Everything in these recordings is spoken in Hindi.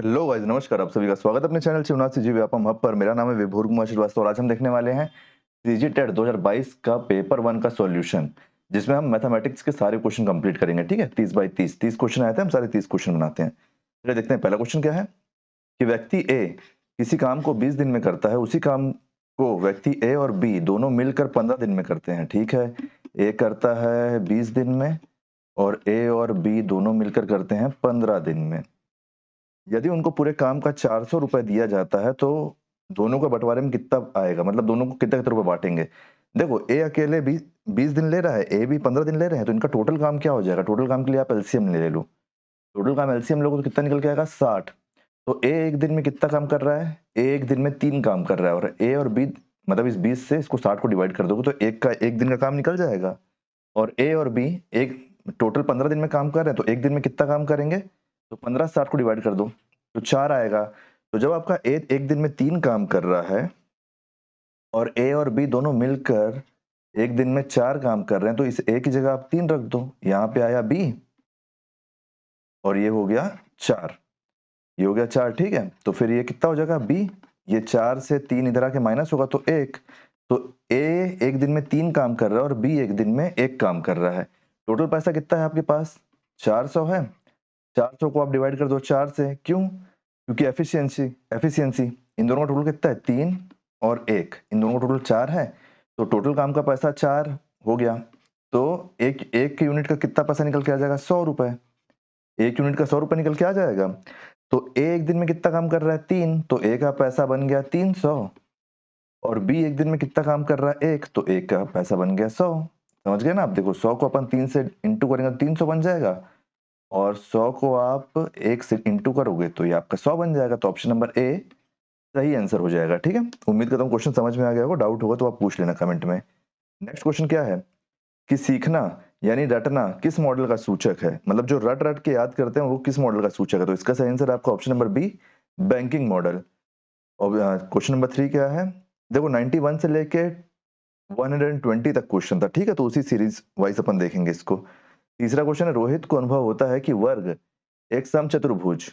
हेलो गाइस, नमस्कार। आप सभी का स्वागत है अपने चैनल शिवनाथ जी व्यापम हब पर। मेरा नाम है विभोर कुमार श्रीवास्तव और आज हम देखने वाले हैं सीजी टेट 2022 का पेपर 1 का सॉल्यूशन, जिसमें हम मैथमेटिक्स के सारे क्वेश्चन कंप्लीट करेंगे। ठीक है, 30 बाई 30 क्वेश्चन आए थे, हम सारे 30 क्वेश्चन बनाते हैं। चलिए देखते हैं पहला क्वेश्चन क्या है कि व्यक्ति ए किसी काम को 20 दिन में करता है, उसी काम को व्यक्ति ए और बी दोनों मिलकर 15 दिन में करते हैं। ठीक है, ए करता है 20 दिन में और ए और बी दोनों मिलकर करते हैं 15 दिन में। यदि उनको पूरे काम का 400 रुपए दिया जाता है तो दोनों का बंटवारे में कितना आएगा, मतलब दोनों को कितने कितने रुपए बांटेंगे। देखो, ए अकेले 20 दिन ले रहा है, ए भी 15 दिन ले रहे हैं, तो इनका टोटल काम क्या हो जाएगा। टोटल काम के लिए आप एलसीएम ले लो। टोटल काम एलसीएम लोगे तो कितना निकल के आएगा, 60। तो ए एक दिन में कितना काम कर रहा है, ए एक दिन में 3 काम कर रहा है, और ए और बी मतलब इस 20 से इसको 60 को डिवाइड कर दोगे तो एक दिन का काम निकल जाएगा। और ए और बी एक टोटल 15 दिन में काम कर रहे हैं, तो एक दिन में कितना काम करेंगे, तो 15 60 को डिवाइड कर दो तो 4 आएगा। तो जब आपका ए एक दिन में 3 काम कर रहा है और ए और बी दोनों मिलकर एक दिन में 4 काम कर रहे हैं, तो इस ए की जगह आप 3 रख दो। यहाँ पे आया बी और ये हो गया 4, ये हो गया 4। ठीक है, तो फिर ये कितना हो जाएगा बी, ये 4 से 3 इधर आके माइनस होगा तो 1। तो ए एक दिन में 3 काम कर रहा है और बी एक दिन में 1 काम कर रहा है। टोटल पैसा कितना है आपके पास, 400 है। 400 को आप डिवाइड कर दो 4 से, क्यों, क्योंकि एफिशिएंसी एफिशिएंसी इन दोनों का टोटल कितना है, 3 और 1, इन दोनों का टोटल 4 है। तो टोटल काम का पैसा 4 हो गया। तो एक एक यूनिट का कितना पैसा निकल के आ जाएगा, 100 रुपए। एक यूनिट का 100 रुपए निकल के आ जाएगा। तो ए एक दिन में कितना काम कर रहा है, 3, तो ए का पैसा बन गया 300। और बी एक दिन में कितना काम कर रहा है, 1, तो 1 का पैसा बन गया 100। समझ गए ना आप। देखो, 100 को अपन 3 से इंटू करेंगे तो 300 बन जाएगा, और 100 को आप 1 से इंटू करोगे तो ये आपका 100 बन जाएगा। तो ऑप्शन नंबर ए सही आंसर हो जाएगा। ठीक है, उम्मीद करता हूँ क्वेश्चन समझ में आ गया होगा। डाउट होगा तो आप पूछ लेना कमेंट में। नेक्स्ट क्वेश्चन क्या है कि सीखना यानी रटना किस मॉडल का सूचक है, मतलब जो रट रट के याद करते हैं वो किस मॉडल का सूचक है। तो इसका सही आंसर आपका option number B, banking model. और क्वेश्चन नंबर 3 क्या है, देखो 91 से लेके 120 तक क्वेश्चन था। ठीक है, तो उसी सीरीज वाइज अपन देखेंगे इसको। तीसरा क्वेश्चन है, रोहित को अनुभव होता है कि वर्ग एक समचतुर्भुज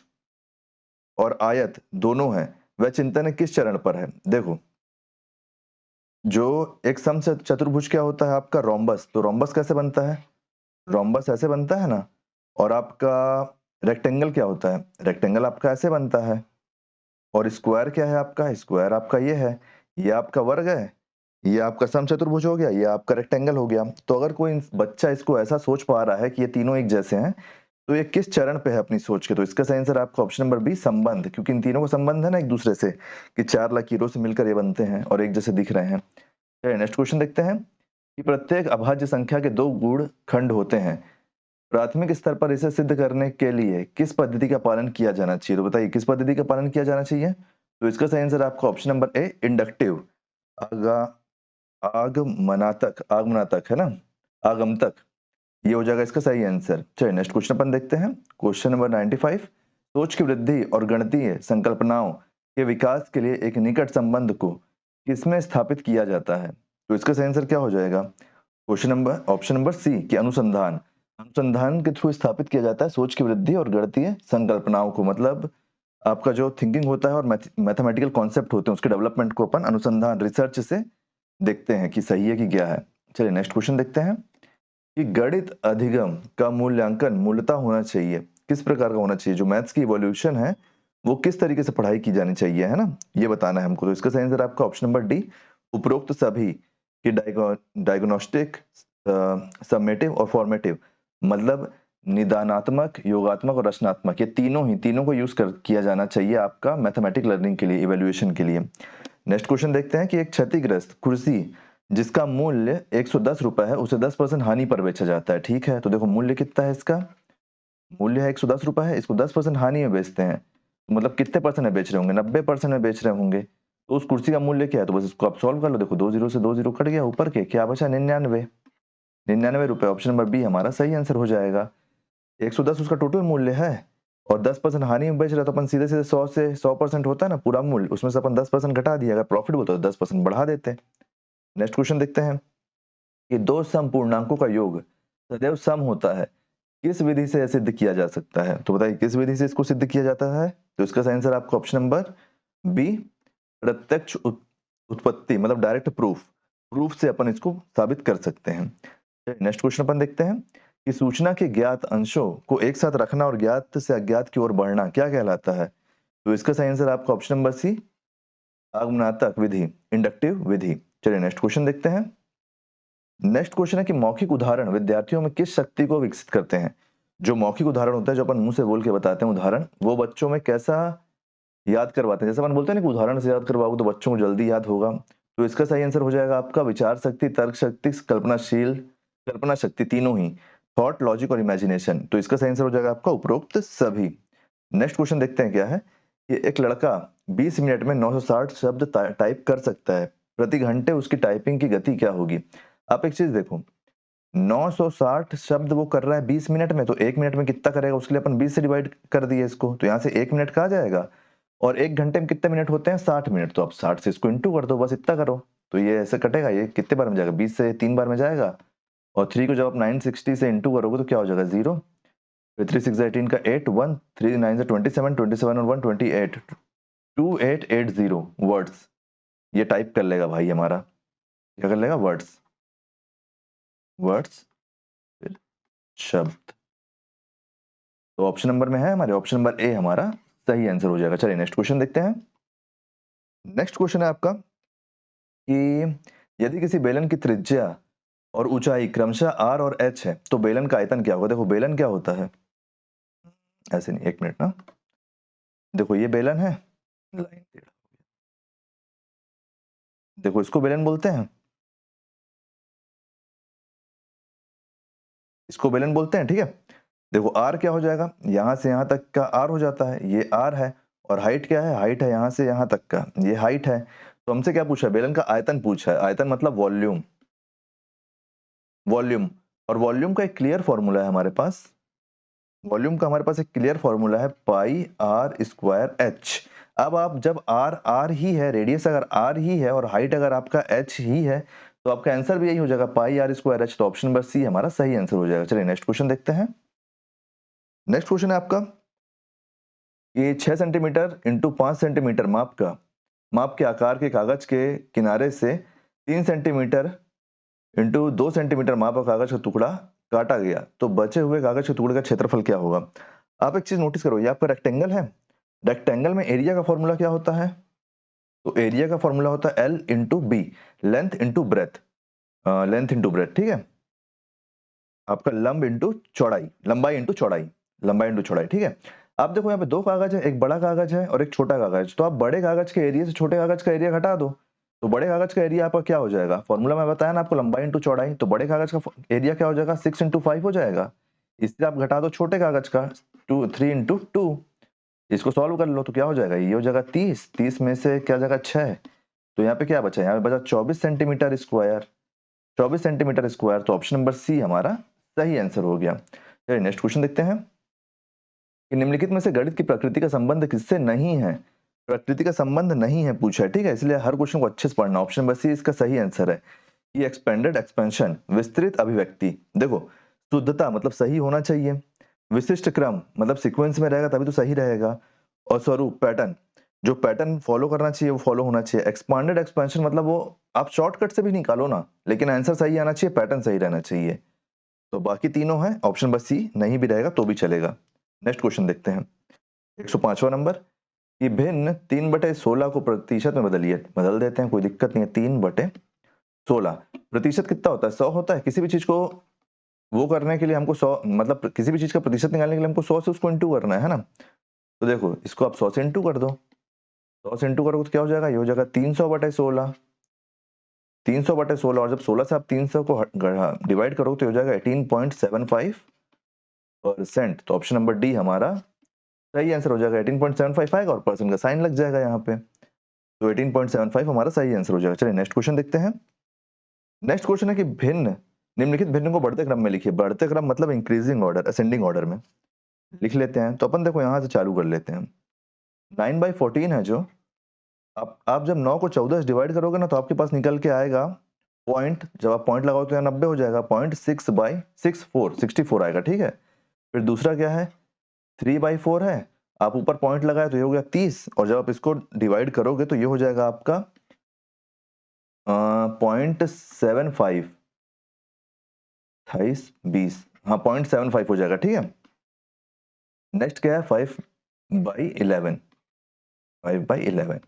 और आयत दोनों हैं, वह चिंतन किस चरण पर है। देखो, जो एक चतुर्भुज क्या होता है आपका, रोम्बस। तो रोम्बस कैसे बनता है, रोम्बस ऐसे बनता है ना। और आपका रेक्टेंगल क्या होता है, रेक्टेंगल आपका ऐसे बनता है। और स्क्वायर क्या है आपका, स्क्वायर आपका ये है, ये आपका वर्ग है, ये आपका समचतुर्भुज हो गया, ये आपका रेक्टेंगल हो गया। तो अगर कोई बच्चा इसको ऐसा सोच पा रहा है कि ये तीनों एक जैसे हैं, तो ये किस चरण पे है अपनी सोच के। तो इसका सही आंसर आपका ऑप्शन नंबर बी, संबंध, क्योंकि इन तीनों का संबंध है ना एक दूसरे से, कि 4 लकीरों से मिलकर ये बनते हैं और एक जैसे दिख रहे हैं। चलिए नेक्स्ट क्वेश्चन देखते हैं कि प्रत्येक अभाज्य संख्या के 2 गुण खंड होते हैं। प्राथमिक स्तर पर इसे सिद्ध करने के लिए किस पद्धति का पालन किया जाना चाहिए। तो बताइए किस पद्धति का पालन किया जाना चाहिए। तो इसका सही आंसर आपका ऑप्शन नंबर ए, इंडक्टिव, आगा आगमनातक है ना, आगमतक, ये हो जाएगा इसका सही आंसर। चलिए नेक्स्ट क्वेश्चन अपन देखते हैं, क्वेश्चन नंबर 95। सोच की वृद्धि और गणितीय संकल्पनाओं के विकास के लिए एक निकट संबंध को किसमें स्थापित किया जाता है। तो इसका सही आंसर क्या हो जाएगा, question number option number C कि अनुसंधान। अनुसंधान के थ्रू स्थापित किया जाता है सोच की वृद्धि और गणितीय संकल्पनाओं को, मतलब आपका जो थिंकिंग होता है और मैथमेटिकल कॉन्सेप्ट होते हैं उसके डेवलपमेंट को अपन अनुसंधान, रिसर्च से देखते हैं कि सही है कि क्या है। चलिए नेक्स्ट क्वेश्चन देखते हैं कि गणित अधिगम का मूल्यांकन मूलतः होना चाहिए, किस प्रकार का होना चाहिए। जो मैथ्स की इवोल्यूशन है वो किस तरीके से पढ़ाई की जानी चाहिए, है ना, ये बताना है हमको। तो इसका सही आंसर आपका ऑप्शन नंबर डी, उपरोक्त सभी की डायग्नोस्टिक, समेटिव और फॉर्मेटिव, मतलब निदानात्मक, योगात्मक और रचनात्मक, ये तीनों को यूज कर किया जाना चाहिए आपका मैथमेटिक लर्निंग के लिए, इवैल्यूएशन के लिए। नेक्स्ट क्वेश्चन देखते हैं कि एक क्षतिग्रस्त कुर्सी जिसका मूल्य 110 रुपए है उसे 10% हानि पर बेचा जाता है। ठीक है, तो देखो मूल्य कितना है इसका, मूल्य है 110 रुपए है, इसको 10% हानि में बेचते हैं, तो मतलब कितने परसेंट में बेच रहे होंगे, 90% में बेच रहे होंगे। तो उस कुर्सी का मूल्य क्या है, तो बस इसको आप सॉल्व कर लो। देखो 2 जीरो से 2 जीरो कट गया, ऊपर के क्या बचा, 99, 99 रुपए। ऑप्शन नंबर बी हमारा सही आंसर हो जाएगा। 110 उसका टोटल मूल्य है और 10% हानि में बेच रहा है, तो अपन सीधे सीधे 100 से 100% होता है ना पूरा मूल्य, उसमें से अपन 10% घटा दिया, अगर प्रॉफिट होता तो 10% बढ़ा देते। नेक्स्ट क्वेश्चन देखते हैं कि दो सम पूर्णांकों का योग सदैव सम होता है, किस विधि से सिद्ध किया जा सकता है? तो बताइए किस विधि से इसको सिद्ध किया जाता है? तो इसका सही आंसर आपका ऑप्शन नंबर बी, प्रत्यक्ष उत्पत्ति मतलब डायरेक्ट प्रूफ। प्रूफ से अपन इसको साबित कर सकते हैं। नेक्स्ट क्वेश्चन अपन देखते हैं कि सूचना के ज्ञात अंशों को एक साथ रखना और ज्ञात से अज्ञात की ओर बढ़ना क्या कहलाता है? तो इसका सही आंसर आपका ऑप्शन नंबर सी, आगमनात्मक विधि, इंडक्टिव विधि। चलिए नेक्स्ट क्वेश्चन देखते हैं। नेक्स्ट क्वेश्चन है कि मौखिक उदाहरण विद्यार्थियों में किस शक्ति को विकसित करते हैं? जो मौखिक उदाहरण होता है, जो अपन मुंह से बोल के बताते हैं उदाहरण, वो बच्चों में कैसा याद करवाते हैं? जैसे अपन बोलते हैं ना कि उदाहरण से याद करवाओगे तो बच्चों को जल्दी याद होगा। तो इसका सही आंसर हो जाएगा आपका विचार शक्ति, तर्क शक्ति, कल्पना शक्ति, तीनों ही, थॉट, लॉजिक और इमेजिनेशन। तो इसका सही आंसर हो जाएगा आपका उपरोक्त सभी। नेक्स्ट क्वेश्चन देखते हैं क्या है कि एक लड़का 20 मिनट में 960 शब्द टाइप कर सकता है, प्रति घंटे उसकी टाइपिंग की गति क्या होगी? आप एक चीज देखो, 960 शब्द वो कर रहा है 20 मिनट में, तो 1 मिनट में कितना करेगा? उसके लिए अपन 20 से डिवाइड कर दिए इसको, तो यहाँ से 1 मिनट का आ जाएगा। और 1 घंटे में कितने मिनट होते हैं? 60 मिनट। तो आप 60 से इसको इंटू कर दो, बस इतना करो। तो ये ऐसे कटेगा, ये कितने बार में जाएगा? 20 से 3 बार में जाएगा। और 3 को जब आप 960 से इंटू करोगे तो क्या हो जाएगा? 0। फिर 3 6 18 का 8, 1 3 9 से 27, 27 और 1 28, 2880 वर्ड्स ये टाइप कर लेगा भाई हमारा। क्या कर लेगा? वर्ड्स, वर्ड्स फिर शब्द। तो ऑप्शन नंबर में है हमारे, ऑप्शन नंबर ए हमारा सही आंसर हो जाएगा। चलिए नेक्स्ट क्वेश्चन देखते हैं। नेक्स्ट क्वेश्चन है आपका कि यदि किसी बेलन की त्रिज्या और ऊंचाई क्रमशः आर और एच है तो बेलन का आयतन क्या होगा? देखो बेलन क्या होता है, ऐसे नहीं, एक मिनट ना, देखो ये बेलन है, लाइन टेढ़ा, देखो इसको बेलन बोलते हैं, इसको बेलन बोलते हैं, ठीक है। देखो आर क्या हो जाएगा? यहां से यहां तक का आर हो जाता है, ये आर है। और हाइट क्या है? हाइट है यहां से यहां तक का, ये हाइट है। तो हमसे क्या पूछा है? बेलन का आयतन पूछा है। आयतन मतलब वॉल्यूम, वॉल्यूम। और वॉल्यूम का एक क्लियर फॉर्मूला है हमारे पास, वॉल्यूम का हमारे पास एक क्लियर फॉर्मूला है, पाई आर स्क्वायर एच। अब आप जब आर आर ही है, रेडियस अगर आर ही है और हाइट अगर आपका एच ही है, तो आपका आंसर भी यही हो जाएगा, पाई आर स्क्वायर एच। तो ऑप्शन नंबर सी हमारा सही आंसर हो जाएगा। चलिए नेक्स्ट क्वेश्चन देखते हैं। नेक्स्ट क्वेश्चन है आपका कि 6 सेंटीमीटर इंटू 5 सेंटीमीटर माप के आकार के कागज के किनारे से 3 सेंटीमीटर इंटू 2 सेंटीमीटर माप का कागज का टुकड़ा काटा गया, तो बचे हुए कागज के टुकड़े का क्षेत्रफल क्या होगा? आप एक चीज नोटिस करो, ये आपका रेक्टेंगल है, रेक्टेंगल में एरिया का फॉर्मूला क्या होता है? तो एरिया का फॉर्मूला होता है L into B, length into breadth, length into breadth, ठीक है। आपका लंब इंटू चौड़ाई, लंबाई इंटू चौड़ाई, लंबाई इंटू चौड़ाई, ठीक है। आप देखो यहाँ पे दो कागज है, एक बड़ा कागज है और एक छोटा कागज। तो आप बड़े कागज के एरिया से छोटे कागज का एरिया घटा दो, तो बड़े कागज का एरिया आपका क्या हो जाएगा? फॉर्मूला में बताया ना आपको, लंबाई इंटू चौड़ाई। तो बड़े कागज का एरिया क्या हो जाएगा? 6 इंटू 5 हो जाएगा। इससे आप घटा दो छोटे कागज का 3 इंटू 2। इसको सॉल्व कर लो तो क्या हो जाएगा? ये हो जाएगा 30, 30 में से क्या जाएगा? 6। तो यहाँ पे क्या बचा? यहाँ पे बचा 24 सेंटीमीटर स्क्वायर, 24 सेंटीमीटर स्क्वायर। तो ऑप्शन नंबर सी हमारा सही आंसर हो गया। चलिए नेक्स्ट क्वेश्चन देखते हैं कि निम्नलिखित में से गणित की प्रकृति का संबंध किससे नहीं है? प्रकृति का संबंध नहीं है पूछा है, ठीक है, इसलिए हर क्वेश्चन को अच्छे से पढ़ना। ऑप्शन नंबर सी इसका सही आंसर है। ये एक्सपेंडेड एक्सपेंशन, विस्तृत अभिव्यक्ति। देखो शुद्धता मतलब सही होना चाहिए, विशिष्ट क्रम मतलब सीक्वेंस में रहेगा तभी तो सही रहेगा, और स्वरूप पैटर्न, जो पैटर्न फॉलो करना चाहिए वो फॉलो होना चाहिए। एक्सपांडेड एक्सपेंशन मतलब वो आप शॉर्टकट से भी निकालो ना, लेकिन आंसर सही आना चाहिए, पैटर्न सही रहना चाहिए। तो बाकी तीनों है, ऑप्शन बस सी नहीं भी रहेगा तो भी चलेगा। नेक्स्ट क्वेश्चन देखते हैं। 105वां नंबर कि भिन्न 3/16 को प्रतिशत में बदलिए। बदल देते हैं, कोई दिक्कत नहीं है। 3/16 प्रतिशत कितना होता है? 100 होता है। किसी भी चीज को वो करने के लिए हमको 100 मतलब किसी भी चीज का प्रतिशत निकालने के लिए हमको 100 से उसको इंटू करना है ना। तो देखो इसको आप 100 से इंटू कर दो, 100 से इंटू करोगे तो क्या हो जाएगा? ये हो जाएगा 300/16, 300/16। और जब 16 से आप 300 को डिवाइड करोगे तो हो जाएगा 18.75%। तो ऑप्शन नंबर डी हमारा सही आंसर हो जाएगा। 18.75 आएगा और परसेंट का साइन लग जाएगा यहाँ पे, तो 18.75 हमारा सही आंसर हो जाएगा। चलिए नेक्स्ट क्वेश्चन देखते हैं। नेक्स्ट क्वेश्चन है कि भिन्न निम्नलिखित भिन्न को बढ़ते क्रम में लिखिए। बढ़ते क्रम मतलब इंक्रीजिंग ऑर्डर, असेंडिंग ऑर्डर में लिख लेते हैं। तो अपन देखो यहाँ से चालू कर लेते हैं। 9/14 है जो, आप जब 9 को 14 से डिवाइड करोगे ना तो आपके पास निकल के आएगा पॉइंट, जब आप पॉइंट लगाओ तो यहाँ 90 हो जाएगा, 0.6/64 64 आएगा, ठीक है। फिर दूसरा क्या है, 3/4 है, आप ऊपर पॉइंट लगाए तो ये हो गया 30, और जब आप इसको डिवाइड करोगे तो ये हो जाएगा आपका 0.75, 28 20, हाँ 0.75 हो जाएगा, ठीक है। नेक्स्ट क्या है, 5/11, 5/11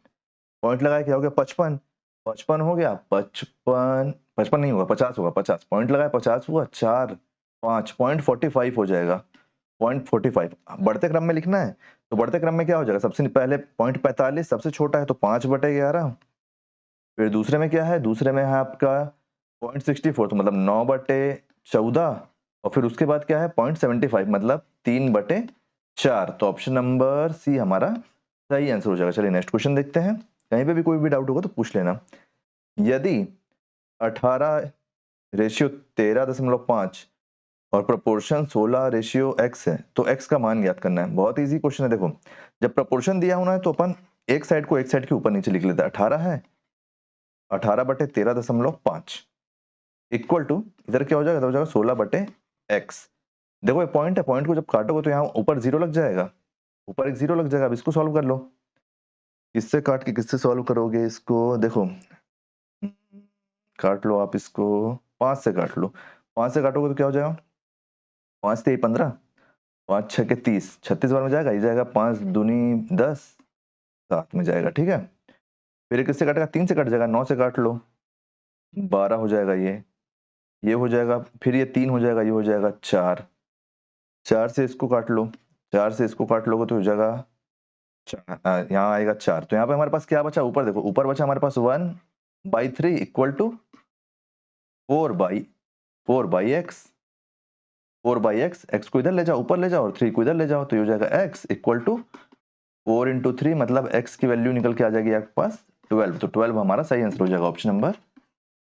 पॉइंट लगाया, क्या हो गया 55, 55 हो गया, 55 55 नहीं होगा, 50 होगा, 50 पॉइंट लगाया, 50 हुआ, 4 5 0.45 हो जाएगा, 0.45। बढ़ते क्रम में लिखना है तो बढ़ते क्रम में क्या हो जाएगा, सबसे पहले 0.45 सबसे छोटा है तो 5/11, फिर दूसरे में क्या है, दूसरे में है आपका 0.64 तो मतलब 9/14, और फिर उसके बाद क्या है 0.75 मतलब 3/4। तो ऑप्शन नंबर सी हमारा सही आंसर हो जाएगा। चलिए नेक्स्ट क्वेश्चन देखते हैं, कहीं पे भी कोई भी डाउट होगा तो पूछ लेना। यदि 18:13.5 और प्रोपोर्शन 16:x है तो x का मान ज्ञात करना है। बहुत इजी क्वेश्चन है। देखो, जब प्रोपोर्शन दिया होना है तो अपन एक साइड को एक साइड के ऊपर नीचे लिख लेते हैं। 18 है, 18/13.5 इक्वल टू, इधर क्या हो जाएगा, हो जाएगा 16/x। देखो ये पॉइंट है, पॉइंट को जब काटोगे तो यहाँ ऊपर जीरो लग जाएगा, ऊपर एक जीरो लग जाएगा। अब इसको सॉल्व कर लो, किससे काट के किससे सॉल्व करोगे इसको, देखो काट लो आप इसको, 5 से काट लो, 5 से काटोगे तो क्या हो जाएगा, 5 से 15, 5 6 के 30, 36 बार में जाएगा, ये जाएगा 5 दूनी 10, 7 में जाएगा, ठीक है। फिर ये किससे काटेगा, 3 से कट जाएगा, 9 से काट लो, 12 हो जाएगा, ये हो जाएगा, फिर ये 3 हो जाएगा, ये हो जाएगा 4, 4 से इसको काट लो, 4 से इसको काट लोगे तो हो जाएगा यहाँ आएगा 4। तो यहाँ पे हमारे पास क्या बचा, ऊपर देखो, ऊपर बचा हमारे पास 1/3 equal to 4/x, 4/x, x को इधर ले जाओ, ऊपर ले जाओ, और 3 को इधर ले जाओ, तो ये हो जाएगा x इक्वल टू 4 × 3 मतलब x की वैल्यू निकल के आ जाएगी आपके पास 12। तो 12 हमारा सही आंसर हो जाएगा, ऑप्शन नंबर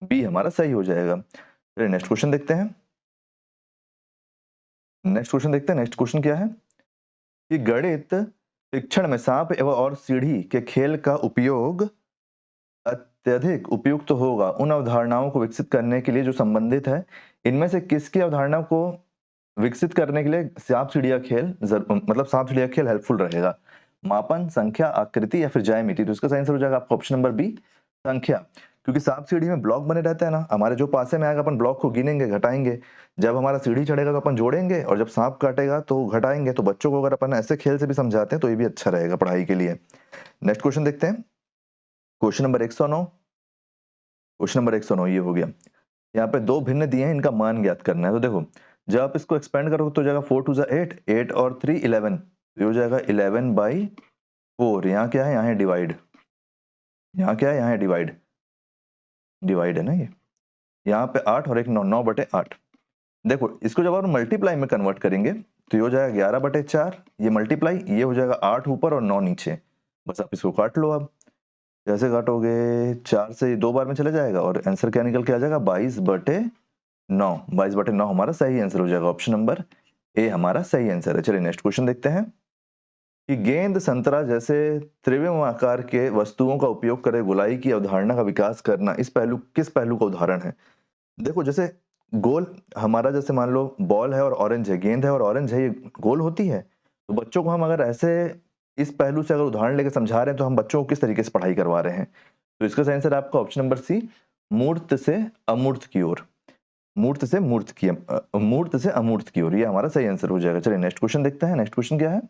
बी हमारा सही हो जाएगा। चलिए नेक्स्ट क्वेश्चन देखते हैं, नेक्स्ट क्वेश्चन क्या है कि गणित शिक्षण में सांप एवं और सीढ़ी के खेल का उपयोग अत्यधिक उपयुक्त होगा उन अवधारणाओं को विकसित करने के लिए जो संबंधित है। इनमें से किसकी अवधारणा को विकसित करने के लिए सांप सीढ़िया खेल मतलब सांप सीढ़िया खेल हेल्पफुल रहेगा, मापन, संख्या, आकृति या फिर ज्यामिति। तो इसका सही आंसर हो जाएगा आपका ऑप्शन नंबर बी, संख्या। क्योंकि सांप सीढ़ी में ब्लॉक बने रहते हैं ना, हमारे जो पासे में आएगा अपन ब्लॉक को गिनेंगे घटाएंगे, जब हमारा सीढ़ी चढ़ेगा तो अपन जोड़ेंगे, और जब सांप काटेगा तो घटाएंगे। तो बच्चों को अगर अपन ऐसे खेल से भी समझाते हैं तो ये भी अच्छा रहेगा पढ़ाई के लिए। नेक्स्ट क्वेश्चन देखते हैं, क्वेश्चन नंबर 109, क्वेश्चन नंबर 109 ये हो गया। यहाँ पे दो भिन्न दिए हैं, इनका मान ज्ञात करना है। तो देखो, जब आप इसको एक्सपेंड करोगे तो हो जाएगा 4 2 8, 8 और 3 11, ये हो जाएगा 11/4। यहाँ क्या है, यहाँ है डिवाइड, यहाँ क्या है, यहाँ है डिवाइड, डिवाइड है ना ये। यहाँ पे 8 और एक 9, 9/8। देखो इसको जब आप मल्टीप्लाई में कन्वर्ट करेंगे तो ये हो जाएगा 11/4, ये मल्टीप्लाई, ये हो जाएगा 8 ऊपर और 9 नीचे। बस आप इसको काट लो। अब कैसे काटोगे, 4 से ये 2 बार में चले जाएगा और आंसर क्या निकल के आ जाएगा 22/9। 22/9 हमारा सही आंसर हो जाएगा, ऑप्शन नंबर ए हमारा सही आंसर है। चलिए नेक्स्ट क्वेश्चन देखते हैं कि गेंद, संतरा जैसे त्रिविम आकार के वस्तुओं का उपयोग कर गोलाई की अवधारणा का विकास करना इस पहलू किस पहलू का उदाहरण है। देखो जैसे गोल हमारा, जैसे मान लो बॉल है और ऑरेंज है, गेंद है और ऑरेंज है, ये गोल होती है। तो बच्चों को हम अगर ऐसे इस पहलू से अगर उदाहरण लेकर समझा रहे हैं तो हम बच्चों को किस तरीके से पढ़ाई करवा रहे हैं। तो इसका सही आंसर आपका ऑप्शन नंबर सी, मूर्त से अमूर्त की ओर, मूर्त से मूर्त की मूर्त से अमूर्त की ओर, ये हमारा सही आंसर हो जाएगा। चलिए नेक्स्ट क्वेश्चन देखते हैं। नेक्स्ट क्वेश्चन क्या है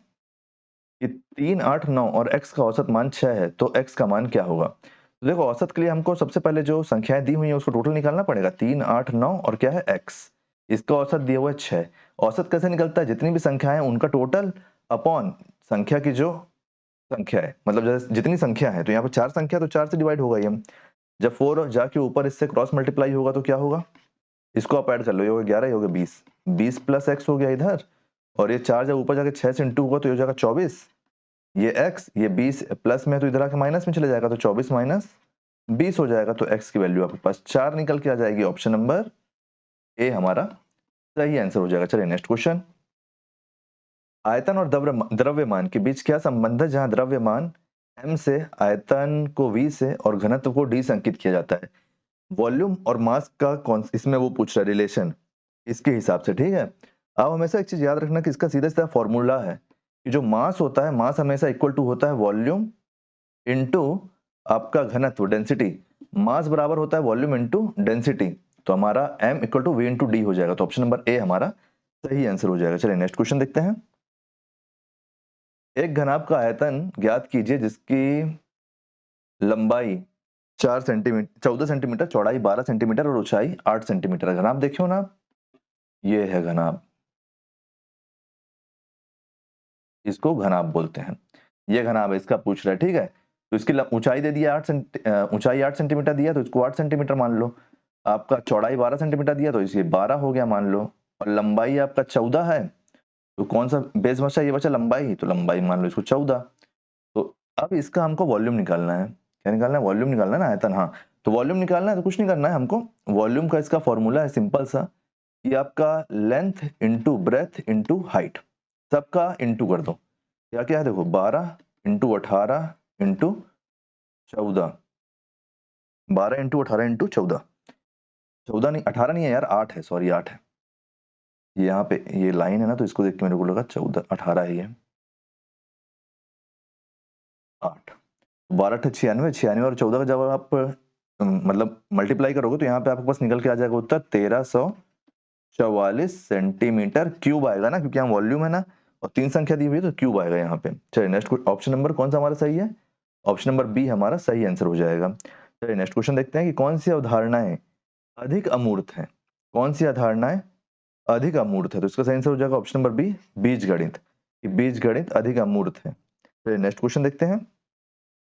कि 3 8 9 और x का औसत मान 6 है तो x का मान क्या होगा। तो देखो औसत के लिए हमको सबसे पहले जो संख्याएं दी हुई है उसको टोटल निकालना पड़ेगा, 3 8 9 और क्या है x, इसका औसत दिया हुआ है 6। औसत कैसे निकलता है, जितनी भी संख्याएं उनका टोटल अपॉन संख्या की जो संख्या है, मतलब जैसे जितनी संख्या है, तो यहाँ पर 4 संख्या तो 4 से डिवाइड होगा ही हम। जब 4 जाके ऊपर इससे क्रॉस मल्टीप्लाई होगा तो क्या होगा, इसको आप ऐड कर लो, ये हो गया 11, ये हो गया 20, 20 प्लस x हो गया इधर, और ये 4 जब ऊपर जाके 6 से इंटू होगा तो ये हो जाएगा 24, ये x, ये 20 प्लस में तो इधर आके माइनस में चले जाएगा, तो 24 माइनस 20 हो जाएगा। तो x की वैल्यू आपके पास 4 निकल के आ जाएगी, ऑप्शन नंबर ए हमारा सही आंसर हो जाएगा। चलिए नेक्स्ट क्वेश्चन, आयतन और द्रव्यमान के बीच क्या संबंध है जहां द्रव्यमान m से, आयतन को v से और घनत्व को d से अंकित किया जाता है। वॉल्यूम और मास का कौन इसमें वो पूछ रहा है रिलेशन, इसके हिसाब से, ठीक है। अब हमेशा एक चीज याद रखना कि इसका सीधा सीधा फॉर्मूला है कि जो मास होता है, मास हमेशा इक्वल टू होता है वॉल्यूम इनटू आपका घनत्व डेंसिटी। मास बराबर होता है वॉल्यूम इनटू डेंसिटी, तो हमारा m equal to v into D हो जाएगा। तो ऑप्शन नंबर ए हमारा सही आंसर हो जाएगा। चलिए नेक्स्ट क्वेश्चन देखते हैं। एक घनाभ का आयतन ज्ञात कीजिए जिसकी लंबाई 14 सेंटीमीटर, चौड़ाई 12 सेंटीमीटर और ऊंचाई 8 सेंटीमीटर। घनाभ देखियो ना, ये है घनाभ, इसको घनाभ बोलते हैं। ये घनाभ है, इसका पूछ रहा है, ठीक है। तो इसकी ऊंचाई दे दिया ऊंचाई 8 सेंटीमीटर दिया, तो इसको 8 सेंटीमीटर मान लो। आपका चौड़ाई 12 सेंटीमीटर दिया, तो इसे 12 हो गया मान लो। और लंबाई आपका 14 है, तो कौन सा बेस बचा, ये बचा लंबाई, तो लंबाई मान लो इसको 14। तो अब इसका हमको वॉल्यूम निकालना है। क्या निकालना है? वॉल्यूम निकालना है ना, आयतन। हाँ, तो वॉल्यूम निकालना है तो कुछ नहीं करना है हमको। वॉल्यूम का इसका फॉर्मूला है सिंपल सा, कि आपका length into breath into height, सबका इंटू कर दो। क्या क्या है देखो, 12 इंटू 18 इंटू 14, 12 इंटू 18 इंटू 14, 14 नहीं, 18 नहीं है यार, 8 है, सॉरी 8 है। यहाँ पे ये लाइन है ना, तो इसको देख के मेरे को लगा 14, 18 ही है। 8, 12 अट्ठे 96, 96 और 14 का जब आप मतलब मल्टीप्लाई करोगे, तो यहाँ पे आपके पास निकल के आ जाएगा उत्तर 1344 सेंटीमीटर क्यूब आएगा ना, क्योंकि यहाँ वॉल्यूम है ना, और 3 संख्या दी हुई है तो क्यूब आएगा यहाँ पे। चलिए नेक्स्ट, ऑप्शन नंबर कौन सा हमारा सही है? ऑप्शन नंबर बी हमारा सही आंसर हो जाएगा। चलिए नेक्स्ट क्वेश्चन देखते हैं कि कौन सी अवधारणाएं अधिक अमूर्त है। कौन सी अवधारणाएं अधिक अमूर्त है? तो इसका सही आंसर हो जाएगा ऑप्शन नंबर बी, बीज गणित। बीज गणित अधिक अमूर्त है। चलिए नेक्स्ट क्वेश्चन देखते हैं।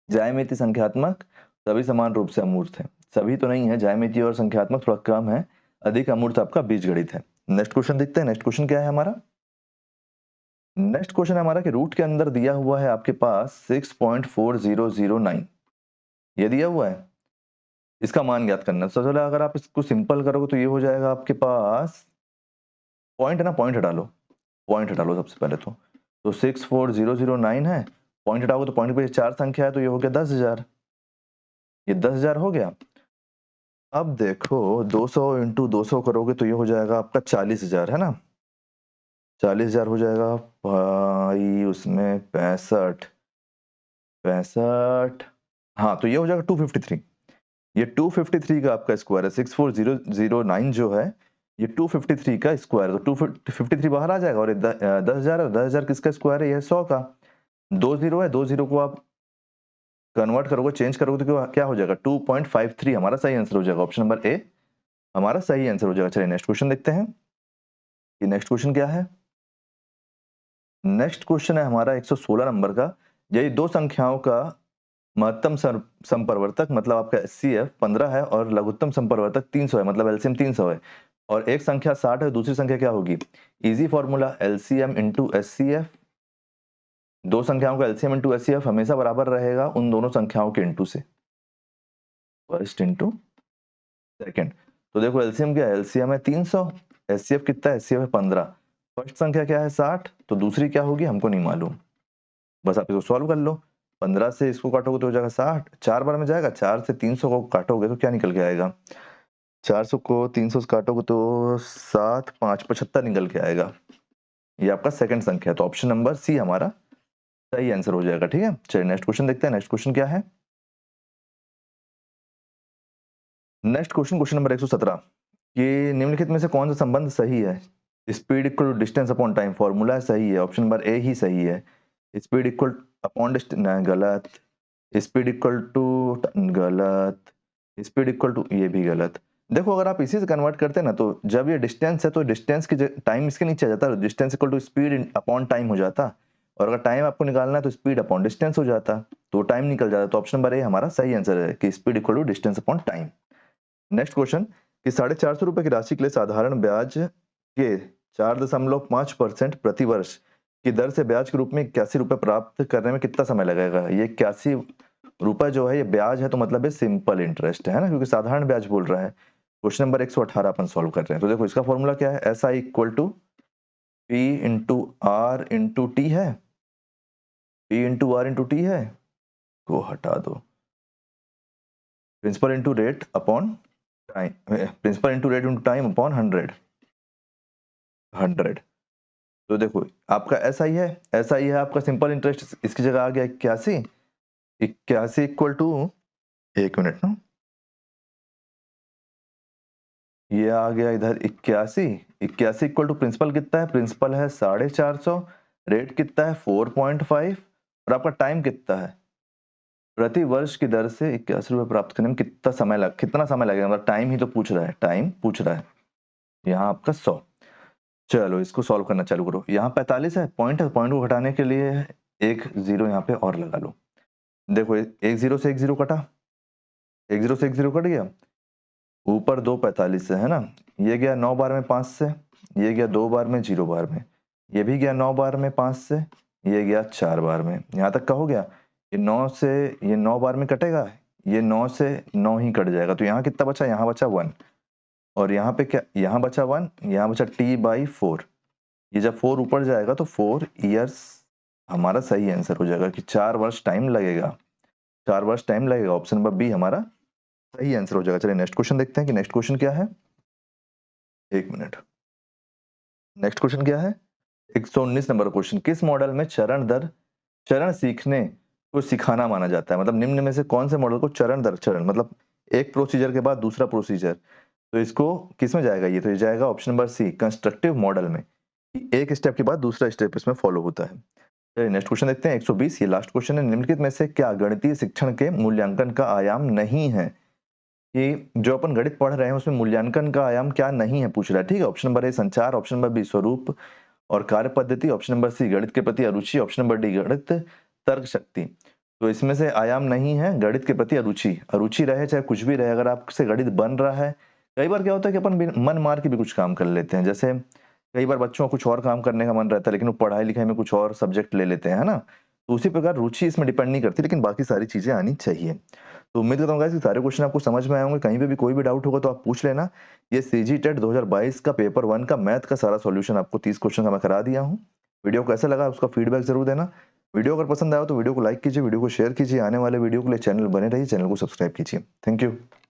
ज्यामिति संख्यात्मक सभी समान रूप से अमूर्त है। सभी तो नहीं है, ज्यामिति और संख्यात्मक थोड़ा कम है। अधिक अमूर्त आपका बीजगणित है। नेक्स्ट क्वेश्चन देखते हैं। नेक्स्ट क्वेश्चन क्या है हमारा? नेक्स्ट क्वेश्चन है हमारा कि रूट के अंदर दिया हुआ है आपके पास 6.4009, ये दिया हुआ है, इसका मान ज्ञात करना है। तो चलो अगर आप इसको सिंपल करोगे तो ये हो जाएगा आपके पास, पॉइंट है ना, पॉइंट हटा लो, पॉइंट हटा लो सबसे पहले तो 64009 है, पॉइंट हटाओगे तो पॉइंट पे 4 संख्या है, तो ये हो गया 10,000। ये 10,000 हो गया। अब देखो 200 इंटू 200 करोगे तो ये हो जाएगा आपका 40,000, है ना। 40,000 हो जाएगा भाई, उसमें 65, हाँ, तो ये हो जाएगा 253। ये 253 का आपका स्क्वायर है। 64009 जो है ये 253 का स्क्वायर है, तो 253 बाहर आ जाएगा। और 10,000 है, 10,000 किसका स्क्वायर है? ये 100 का। 20 है, 20 को आप कन्वर्ट करोगे, चेंज करोगे तो क्या हो जाएगा? 2.53 हमारा सही आंसर हो जाएगा। ऑप्शन नंबर ए हमारा सही आंसर हो जाएगा। चलिए नेक्स्ट क्वेश्चन देखते हैं कि नेक्स्ट क्वेश्चन क्या है। नेक्स्ट क्वेश्चन है हमारा 116 नंबर का। यदि दो संख्याओं का महत्तम संपरिवर्तक मतलब आपका एचसीएफ 15 है और लघुत्तम संपरिवर्तक 300 है, मतलब एलसीएम 300 है, और एक संख्या 60 है, दूसरी संख्या क्या होगी? Easy formula, LCM into HCF. दो संख्याओं का एलसीएम इंटू एचसीएफ हमेशा बराबर रहेगा उन दोनों संख्याओं के इंटू से, फर्स्ट इंटू सेकंड। तो देखो एलसीएम क्या है? एलसीएम है 300, एचसीएफ कितना है? एचसीएफ है 15। फर्स्ट संख्या क्या है? 60, तो दूसरी क्या होगी हमको नहीं मालूम, बस आप इसको सॉल्व कर लो। 15 से इसको काटोगे तो हो जाएगा 60, 4 बार में जाएगा। 4 से 300 को काटोगे तो क्या निकल के आएगा? 400 को 300 से काटोगे तो 7 5 75 निकल के आएगा। ये आपका सेकंड संख्या है, तो ऑप्शन नंबर सी हमारा सही आंसर हो जाएगा। ठीक है, चलिए नेक्स्ट क्वेश्चन देखते हैं। नेक्स्ट क्वेश्चन क्या है? नेक्स्ट क्वेश्चन, क्वेश्चन नंबर 117, कि निम्नलिखित में से कौन सा संबंध सही है? Speed equal to distance upon time, formula सही है, ऑप्शन नंबर ए ही सही है। स्पीड इक्वल अपॉन डिस्टेंस गलत, स्पीड इक्वल टू गलत, स्पीड इक्वल टू ये भी गलत। देखो अगर आप इसी से कन्वर्ट करते हैं ना, तो जब ये डिस्टेंस है तो डिस्टेंस की टाइम इसके नीचे आ जाता, distance equal to speed upon time हो जाता। और अगर टाइम आपको निकालना है तो स्पीड अपॉन डिस्टेंस हो जाता, तो टाइम निकल जाता। तो ऑप्शन नंबर ए हमारा सही आंसर है कि speed equal to distance upon time. Next question, कि 450 रुपए की राशि के लिए साधारण ब्याज के 4.5% प्रति वर्ष की दर से ब्याज के रूप में 81 रुपए प्राप्त करने में कितना समय लगेगा? ये 81 रुपए जो है ये ब्याज है, तो मतलब ये सिंपल इंटरेस्ट है ना, क्योंकि साधारण ब्याज बोल रहा है। क्वेश्चन नंबर 118 अपन सॉल्व कर रहे हैं। तो देखो इसका फॉर्मूला क्या है? S I equal to P into R into T है। P into R into T है, को हटा दो। Principal into rate upon time, principal into rate into time upon 100। तो देखो आपका SI है आपका सिंपल इंटरेस्ट, इसकी जगह आ गया 81, 81 इक्वल टू, एक मिनट ना, ये आ गया इधर 81, 81 इक्वल टू प्रिंसिपल कितना है, प्रिंसिपल है 450, रेट कितना है 4.5, और आपका टाइम कितना है, प्रति वर्ष की दर से 81 रुपए प्राप्त करने में कितना समय लगेगा, मतलब टाइम ही तो पूछ रहा है, टाइम पूछ रहा है। यहाँ आपका 100। चलो इसको सॉल्व करना चालू करो। यहाँ 45 है, पॉइंट को घटाने के लिए एक जीरो यहाँ पे और लगा लो। देखो एक जीरो से एक जीरो कटा, एक जीरो से एक जीरो कट गया, ऊपर दो 45 से है ना, ये गया 9 बार में 5 से, ये गया 2 बार में 0 बार में, ये भी गया 9 बार में 5 से, ये गया 4 बार में। यहाँ तक का हो गया, ये 9 से ये 9 बार में कटेगा, ये 9 से 9 ही कट जाएगा, तो यहाँ कितना बचा, यहाँ बचा 1, और यहाँ पे क्या, यहाँ बचा 1, यहाँ बचा t/4। ये जब 4 ऊपर जाएगा तो 4 ईयर्स हमारा सही आंसर हो जाएगा कि 4 वर्ष टाइम लगेगा, 4 वर्ष टाइम लगेगा। ऑप्शन नंबर बी हमारा सही आंसर हो जाएगा। चलिए नेक्स्ट क्वेश्चन देखते हैं कि नेक्स्ट क्वेश्चन क्या है। एक मिनट, नेक्स्ट क्वेश्चन क्या है, 119 नंबर क्वेश्चन, किस मॉडल में चरण सीखने को सिखाना माना जाता है, मतलब निम्न में से कौन से मॉडल को चरण दर चरण, मतलब एक प्रोसीजर के बाद दूसरा प्रोसीजर, तो इसको किस में जाएगा, ये तो ये जाएगा option number C, constructive model में, एक स्टेप के बाद दूसरा स्टेप इसमें फॉलो होता है। चलिए नेक्स्ट क्वेश्चन देखते हैं 120, ये लास्ट क्वेश्चन है, निम्नलिखित में से क्या गणितीय शिक्षण के मूल्यांकन का आयाम नहीं है, कि जो अपन गणित पढ़ रहे हैं उसमें मूल्यांकन का आयाम क्या नहीं है पूछ रहा है, ठीक है। ऑप्शन नंबर ए संचार, ऑप्शन नंबर बी स्वरूप और कार्य पद्धति, ऑप्शन नंबर सी गणित के प्रति अरुचि, ऑप्शन नंबर डी गणित तर्क शक्ति। तो इसमें से आयाम नहीं है गणित के प्रति अरुचि, अरुचि रहे चाहे कुछ भी रहे, अगर आपसे गणित बन रहा है, कई बार क्या होता है कि अपन मन मार के भी कुछ काम कर लेते हैं, जैसे कई बार बच्चों को कुछ और काम करने का मन रहता है लेकिन वो पढ़ाई लिखाई में कुछ और सब्जेक्ट ले लेते हैं, है ना, तो उसी प्रकार रुचि इसमें डिपेंड नहीं करती, लेकिन बाकी सारी चीजें आनी चाहिए। तो उम्मीद करता हूँ गाइस कि सारे क्वेश्चन आपको समझ में आए होंगे, कहीं पे भी कोई भी डाउट होगा तो आप पूछ लेना। ये सीजी टेट 2022 का पेपर 1 का मैथ का सारा सॉल्यूशन आपको 30 क्वेश्चन का मैं करा दिया हूँ। वीडियो कैसा लगा उसका फीडबैक जरूर देना। वीडियो अगर पसंद आया तो वीडियो को लाइक कीजिए, वीडियो को शेयर कीजिए, आने वाले वीडियो के लिए चैनल बने रहिए, चैनल को सब्सक्राइब कीजिए। Thank you.